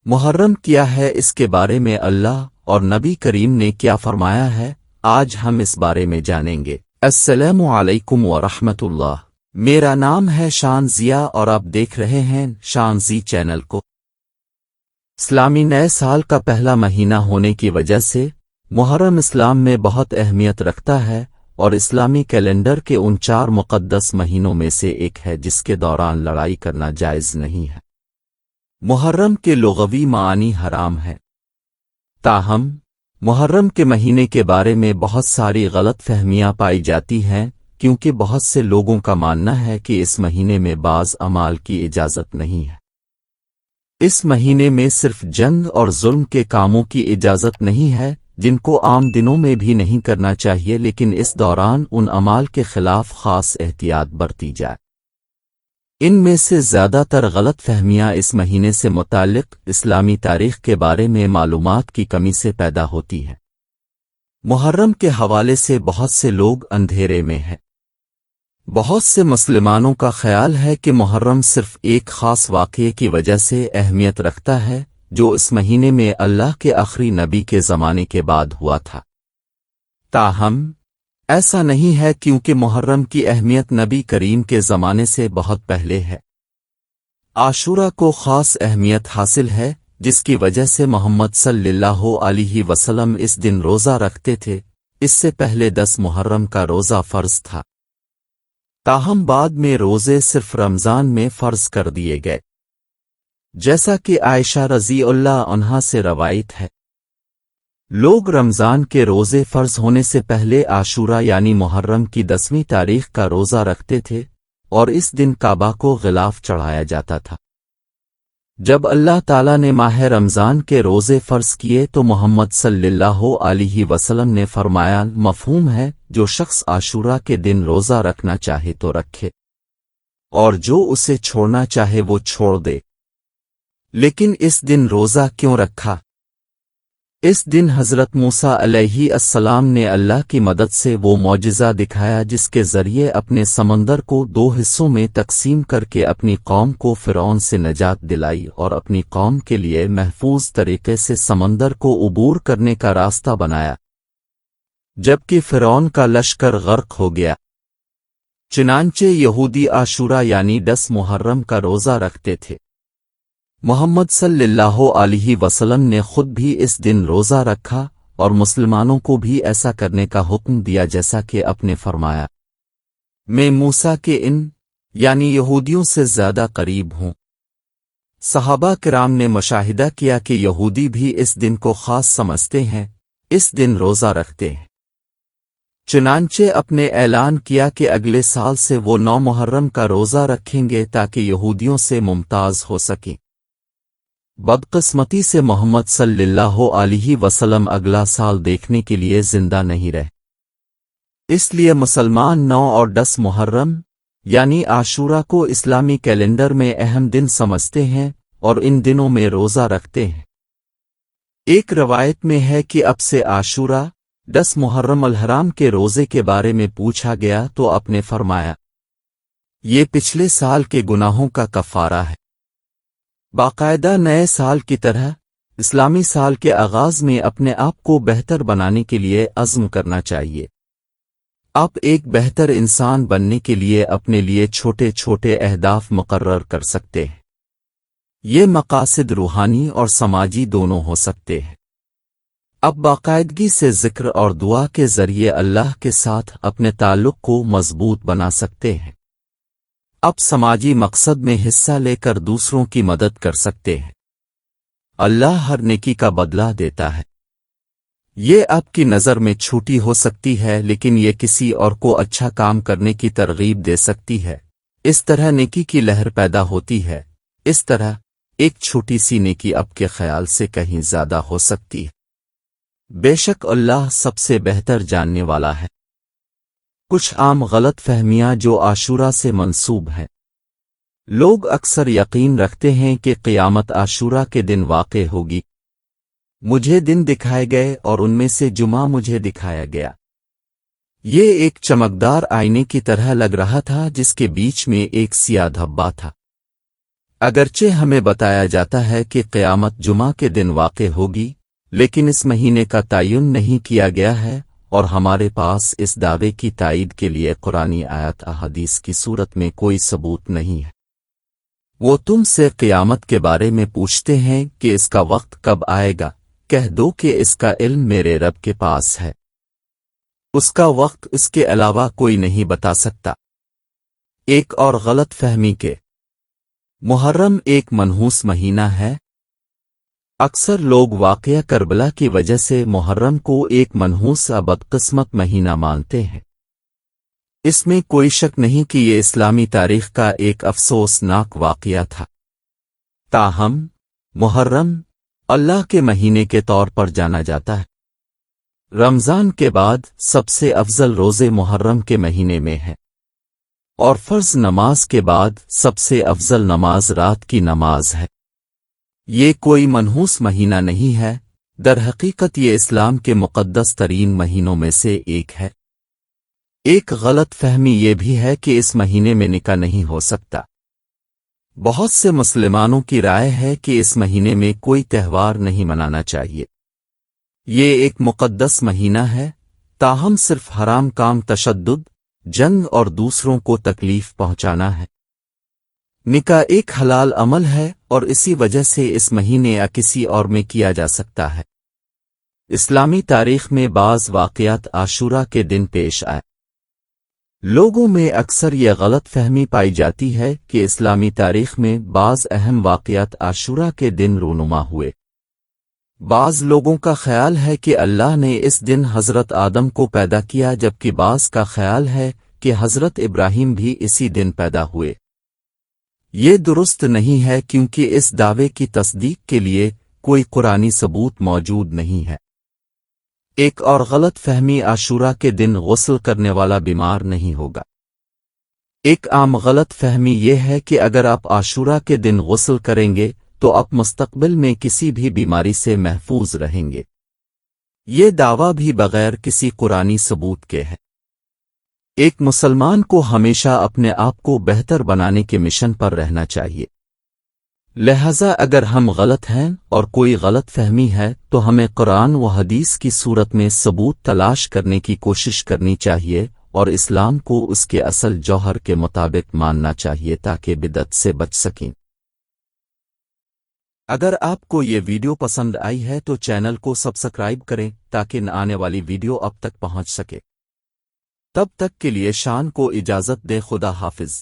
محرم کیا ہے، اس کے بارے میں اللہ اور نبی کریم نے کیا فرمایا ہے، آج ہم اس بارے میں جانیں گے۔ السلام علیکم ورحمۃ اللہ۔ میرا نام ہے شان ضیا اور آپ دیکھ رہے ہیں شان زی چینل کو۔ اسلامی نئے سال کا پہلا مہینہ ہونے کی وجہ سے محرم اسلام میں بہت اہمیت رکھتا ہے اور اسلامی کیلنڈر کے ان 4 مقدس مہینوں میں سے ایک ہے جس کے دوران لڑائی کرنا جائز نہیں ہے۔ محرم کے لغوی معنی حرام ہے، تاہم محرم کے مہینے کے بارے میں بہت ساری غلط فہمیاں پائی جاتی ہیں، کیونکہ بہت سے لوگوں کا ماننا ہے کہ اس مہینے میں بعض اعمال کی اجازت نہیں ہے۔ اس مہینے میں صرف جنگ اور ظلم کے کاموں کی اجازت نہیں ہے جن کو عام دنوں میں بھی نہیں کرنا چاہیے، لیکن اس دوران ان اعمال کے خلاف خاص احتیاط برتی جائے۔ ان میں سے زیادہ تر غلط فہمیاں اس مہینے سے متعلق اسلامی تاریخ کے بارے میں معلومات کی کمی سے پیدا ہوتی ہیں۔ محرم کے حوالے سے بہت سے لوگ اندھیرے میں ہیں۔ بہت سے مسلمانوں کا خیال ہے کہ محرم صرف ایک خاص واقعے کی وجہ سے اہمیت رکھتا ہے جو اس مہینے میں اللہ کے آخری نبی کے زمانے کے بعد ہوا تھا، تاہم ایسا نہیں ہے کیونکہ محرم کی اہمیت نبی کریم کے زمانے سے بہت پہلے ہے۔ عاشورہ کو خاص اہمیت حاصل ہے جس کی وجہ سے محمد صلی اللہ علیہ وسلم اس دن روزہ رکھتے تھے۔ اس سے پہلے 10 محرم کا روزہ فرض تھا، تاہم بعد میں روزے صرف رمضان میں فرض کر دیے گئے، جیسا کہ عائشہ رضی اللہ عنہا سے روایت ہے۔ لوگ رمضان کے روزے فرض ہونے سے پہلے عاشورہ یعنی محرم کی 10ویں تاریخ کا روزہ رکھتے تھے اور اس دن کعبہ کو غلاف چڑھایا جاتا تھا۔ جب اللہ تعالیٰ نے ماہ رمضان کے روزے فرض کیے تو محمد صلی اللہ علیہ وسلم نے فرمایا، مفہوم ہے جو شخص عاشورہ کے دن روزہ رکھنا چاہے تو رکھے اور جو اسے چھوڑنا چاہے وہ چھوڑ دے۔ لیکن اس دن روزہ کیوں رکھا؟ اس دن حضرت موسیٰ علیہ السلام نے اللہ کی مدد سے وہ معجزہ دکھایا جس کے ذریعے اپنے سمندر کو 2 حصوں میں تقسیم کر کے اپنی قوم کو فرعون سے نجات دلائی اور اپنی قوم کے لیے محفوظ طریقے سے سمندر کو عبور کرنے کا راستہ بنایا، جبکہ فرعون کا لشکر غرق ہو گیا۔ چنانچہ یہودی عاشورہ یعنی 10 محرم کا روزہ رکھتے تھے۔ محمد صلی اللہ علیہ وسلم نے خود بھی اس دن روزہ رکھا اور مسلمانوں کو بھی ایسا کرنے کا حکم دیا جیسا کہ اپنے فرمایا، میں موسیٰ کے یعنی یہودیوں سے زیادہ قریب ہوں۔ صحابہ کرام نے مشاہدہ کیا کہ یہودی بھی اس دن کو خاص سمجھتے ہیں، اس دن روزہ رکھتے ہیں۔ چنانچہ اپنے اعلان کیا کہ اگلے سال سے وہ 9 محرم کا روزہ رکھیں گے تاکہ یہودیوں سے ممتاز ہو سکیں۔ بدقسمتی سے محمد صلی اللہ علیہ وسلم اگلا سال دیکھنے کے لیے زندہ نہیں رہے، اس لیے مسلمان 9 اور 10 محرم یعنی عاشورہ کو اسلامی کیلنڈر میں اہم دن سمجھتے ہیں اور ان دنوں میں روزہ رکھتے ہیں۔ ایک روایت میں ہے کہ اب سے عاشورہ 10 محرم الحرام کے روزے کے بارے میں پوچھا گیا تو آپ نے فرمایا، یہ پچھلے سال کے گناہوں کا کفارہ ہے۔ باقاعدہ نئے سال کی طرح اسلامی سال کے آغاز میں اپنے آپ کو بہتر بنانے کے لیے عزم کرنا چاہیے۔ آپ ایک بہتر انسان بننے کے لیے اپنے لیے چھوٹے چھوٹے اہداف مقرر کر سکتے ہیں۔ یہ مقاصد روحانی اور سماجی دونوں ہو سکتے ہیں۔ اب باقاعدگی سے ذکر اور دعا کے ذریعے اللہ کے ساتھ اپنے تعلق کو مضبوط بنا سکتے ہیں۔ اب سماجی مقصد میں حصہ لے کر دوسروں کی مدد کر سکتے ہیں۔ اللہ ہر نیکی کا بدلہ دیتا ہے۔ یہ آپ کی نظر میں چھوٹی ہو سکتی ہے لیکن یہ کسی اور کو اچھا کام کرنے کی ترغیب دے سکتی ہے، اس طرح نیکی کی لہر پیدا ہوتی ہے۔ اس طرح ایک چھوٹی سی نیکی آپ کے خیال سے کہیں زیادہ ہو سکتی ہے۔ بے شک اللہ سب سے بہتر جاننے والا ہے۔ کچھ عام غلط فہمیاں جو عاشورہ سے منسوب ہیں۔ لوگ اکثر یقین رکھتے ہیں کہ قیامت عاشورہ کے دن واقع ہوگی۔ مجھے دن دکھائے گئے اور ان میں سے جمعہ مجھے دکھایا گیا۔ یہ ایک چمکدار آئینے کی طرح لگ رہا تھا جس کے بیچ میں ایک سیاہ دھبا تھا۔ اگرچہ ہمیں بتایا جاتا ہے کہ قیامت جمعہ کے دن واقع ہوگی، لیکن اس مہینے کا تعین نہیں کیا گیا ہے، اور ہمارے پاس اس دعوے کی تائید کے لیے قرآنی آیات احادیث کی صورت میں کوئی ثبوت نہیں ہے۔ وہ تم سے قیامت کے بارے میں پوچھتے ہیں کہ اس کا وقت کب آئے گا، کہہ دو کہ اس کا علم میرے رب کے پاس ہے، اس کا وقت اس کے علاوہ کوئی نہیں بتا سکتا۔ ایک اور غلط فہمی کے محرم ایک منحوس مہینہ ہے۔ اکثر لوگ واقعہ کربلا کی وجہ سے محرم کو ایک منحوس بدقسمت مہینہ مانتے ہیں۔ اس میں کوئی شک نہیں کہ یہ اسلامی تاریخ کا ایک افسوسناک واقعہ تھا۔ تاہم محرم اللہ کے مہینے کے طور پر جانا جاتا ہے۔ رمضان کے بعد سب سے افضل روزے محرم کے مہینے میں ہیں، اور فرض نماز کے بعد سب سے افضل نماز رات کی نماز ہے۔ یہ کوئی منحوس مہینہ نہیں ہے، در حقیقت یہ اسلام کے مقدس ترین مہینوں میں سے ایک ہے۔ ایک غلط فہمی یہ بھی ہے کہ اس مہینے میں نکاح نہیں ہو سکتا۔ بہت سے مسلمانوں کی رائے ہے کہ اس مہینے میں کوئی تہوار نہیں منانا چاہیے۔ یہ ایک مقدس مہینہ ہے، تاہم صرف حرام کام، تشدد، جنگ اور دوسروں کو تکلیف پہنچانا ہے۔ نکاح ایک حلال عمل ہے، اور اسی وجہ سے اس مہینے یا کسی اور میں کیا جا سکتا ہے۔ اسلامی تاریخ میں بعض واقعات عاشورہ کے دن پیش آئے۔ لوگوں میں اکثر یہ غلط فہمی پائی جاتی ہے کہ اسلامی تاریخ میں بعض اہم واقعات عاشورہ کے دن رونما ہوئے۔ بعض لوگوں کا خیال ہے کہ اللہ نے اس دن حضرت آدم کو پیدا کیا، جبکہ بعض کا خیال ہے کہ حضرت ابراہیم بھی اسی دن پیدا ہوئے۔ یہ درست نہیں ہے، کیونکہ اس دعوے کی تصدیق کے لیے کوئی قرآنی ثبوت موجود نہیں ہے۔ ایک اور غلط فہمی عاشورہ کے دن غسل کرنے والا بیمار نہیں ہوگا۔ ایک عام غلط فہمی یہ ہے کہ اگر آپ عاشورہ کے دن غسل کریں گے تو آپ مستقبل میں کسی بھی بیماری سے محفوظ رہیں گے۔ یہ دعویٰ بھی بغیر کسی قرآنی ثبوت کے ہے۔ ایک مسلمان کو ہمیشہ اپنے آپ کو بہتر بنانے کے مشن پر رہنا چاہیے۔ لہذا اگر ہم غلط ہیں اور کوئی غلط فہمی ہے تو ہمیں قرآن و حدیث کی صورت میں ثبوت تلاش کرنے کی کوشش کرنی چاہیے، اور اسلام کو اس کے اصل جوہر کے مطابق ماننا چاہیے تاکہ بدعت سے بچ سکیں۔ اگر آپ کو یہ ویڈیو پسند آئی ہے تو چینل کو سبسکرائب کریں تاکہ آنے والی ویڈیو اب تک پہنچ سکے۔ تب تک کے لیے شان کو اجازت دے، خدا حافظ۔